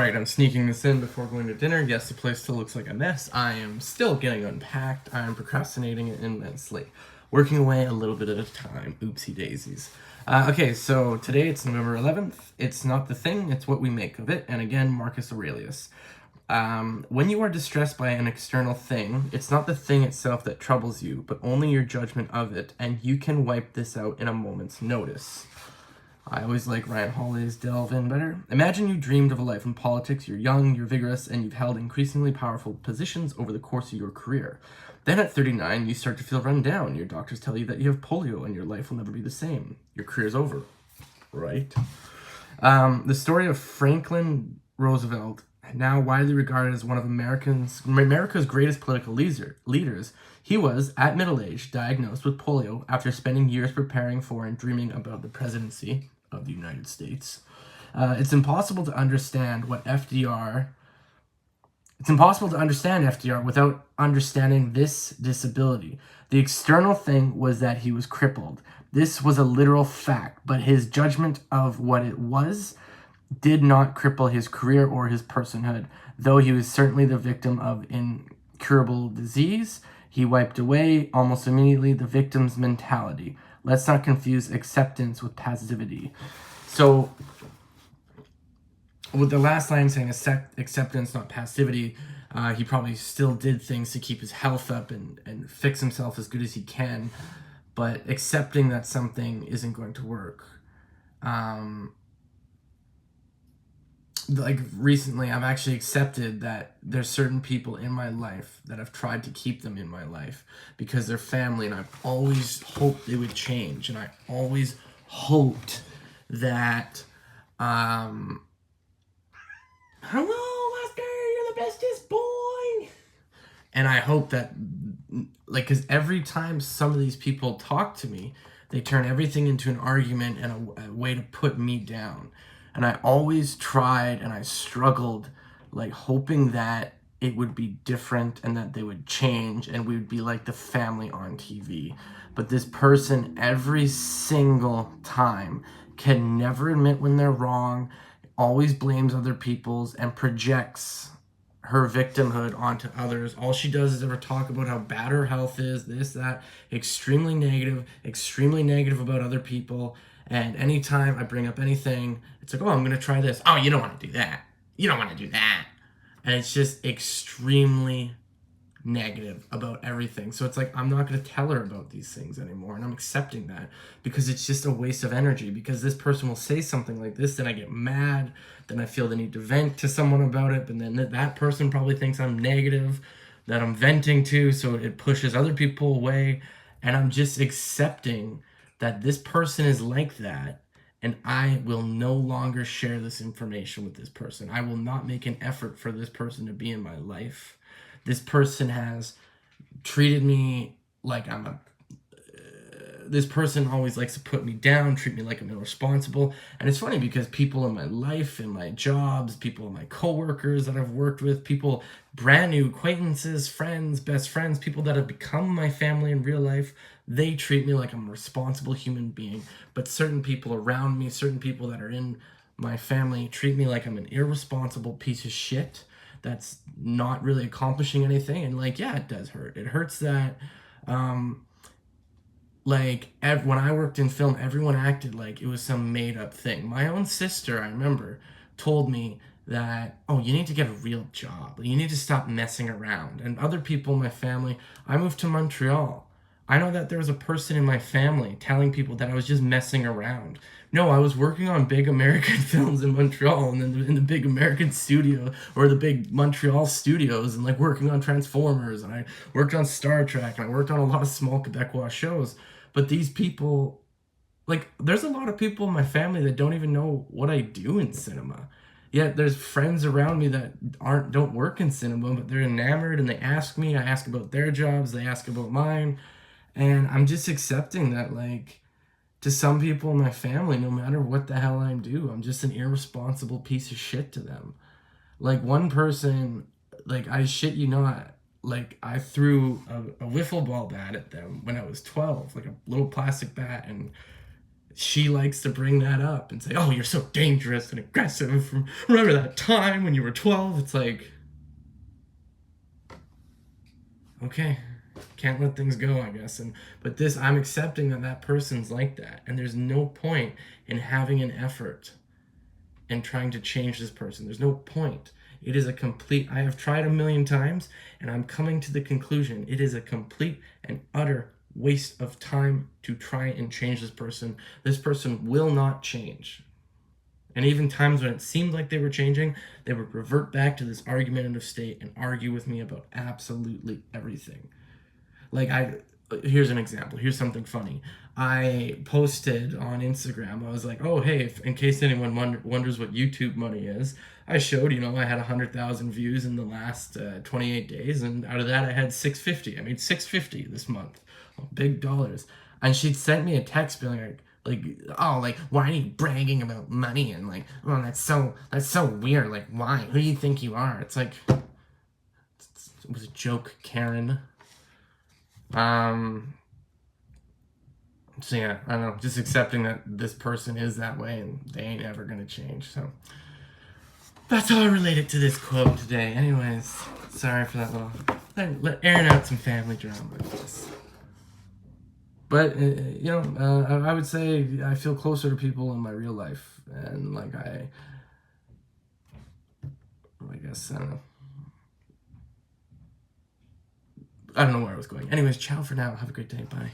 Alright, I'm sneaking this in before going to dinner. Yes, the place still looks like a mess. I am still getting unpacked. I am procrastinating immensely. Working away a little bit at a time. Oopsie daisies. Okay, so today it's November 11th. It's not the thing, it's what we make of it. And again, Marcus Aurelius. When you are distressed by an external thing, it's not the thing itself that troubles you, but only your judgment of it, and you can wipe this out in a moment's notice. I always like Ryan Holiday's delve in better. Imagine you dreamed of a life in politics. You're young, you're vigorous, and you've held increasingly powerful positions over the course of your career. Then at 39, you start to feel run down. Your doctors tell you that you have polio and your life will never be the same. Your career's over, right? The story of Franklin Roosevelt, now widely regarded as one of America's greatest political leaders, he was, at middle age, diagnosed with polio after spending years preparing for and dreaming about the presidency of the United States. It's impossible to understand FDR without understanding this disability. The external thing was that he was crippled. This was a literal fact, but his judgment of what it was did not cripple his career or his personhood. Though he was certainly the victim of incurable disease, he wiped away almost immediately the victim's mentality. Let's not confuse acceptance with passivity. So, with the last line saying acceptance, not passivity, he probably still did things to keep his health up and fix himself as good as he can, but accepting that something isn't going to work. Like recently, I've actually accepted that there's certain people in my life that I've tried to keep them in my life because they're family, and I've always hoped they would change, and I always hoped that, hello, Oscar, you're the bestest boy. And I hope that, like, because every time some of these people talk to me, they turn everything into an argument and a way to put me down. And I always tried and I struggled, like, hoping that it would be different and that they would change and we would be like the family on TV. But this person, every single time, can never admit when they're wrong, always blames other people's and projects her victimhood onto others. All she does is ever talk about how bad her health is, this, that, extremely negative about other people. And anytime I bring up anything, it's like, oh, I'm going to try this. Oh, you don't want to do that. You don't want to do that. And it's just extremely negative about everything. So it's like, I'm not going to tell her about these things anymore. And I'm accepting that because it's just a waste of energy. Because this person will say something like this, then I get mad. Then I feel the need to vent to someone about it. But then that person probably thinks I'm negative, that I'm venting to. So it pushes other people away. And I'm just accepting that this person is like that, and I will no longer share this information with this person. I will not make an effort for this person to be in my life. This person has treated me like I'm a... this person always likes to put me down, treat me like I'm irresponsible. And it's funny because people in my life, in my jobs, people in my coworkers that I've worked with, people, brand new acquaintances, friends, best friends, people that have become my family in real life, they treat me like I'm a responsible human being. But certain people around me, certain people that are in my family treat me like I'm an irresponsible piece of shit that's not really accomplishing anything. And like, yeah, it does hurt. It hurts that, when I worked in film, everyone acted like it was some made-up thing. My own sister, I remember, told me that, oh, you need to get a real job. You need to stop messing around. And other people in my family, I moved to Montreal. I know that there was a person in my family telling people that I was just messing around. No, I was working on big American films in Montreal and then in the big American studio or the big Montreal studios and like working on Transformers, and I worked on Star Trek, and I worked on a lot of small Quebecois shows. But these people, like, there's a lot of people in my family that don't even know what I do in cinema. Yet there's friends around me that don't work in cinema, but they're enamored and they ask me. I ask about their jobs, they ask about mine. And I'm just accepting that, like, to some people in my family, no matter what the hell I do, I'm just an irresponsible piece of shit to them. Like, one person, like, I shit you not, like, I threw a wiffle ball bat at them when I was 12, like a little plastic bat, and she likes to bring that up and say, oh, you're so dangerous and aggressive from remember that time when you were 12. It's like, okay, can't let things go, I guess. But this, I'm accepting that person's like that, and there's no point in having an effort and trying to change this person. There's no point. It is a complete, I have tried a million times, and I'm coming to the conclusion it is a complete and utter waste of time to try and change this person. This person will not change. And even times when it seemed like they were changing, they would revert back to this argumentative state and argue with me about absolutely everything. Like, here's an example. Here's something funny. I posted on Instagram. I was like, oh, hey, in case anyone wonders what YouTube money is, I showed, I had 100,000 views in the last 28 days, and out of that, I had 650. I made 650 this month. Big dollars. And she'd sent me a text being oh, like, why are you bragging about money? And like, oh, that's so weird. Like, why? Who do you think you are? It's like, it was a joke, Karen. So yeah, I don't know, just accepting that this person is that way and they ain't ever gonna change. So that's how I relate it to this quote today. Anyways, sorry for that little airing out some family drama, I guess. But I would say I feel closer to people in my real life, and like I guess I don't know. I don't know where I was going. Anyways, ciao for now. Have a great day. Bye.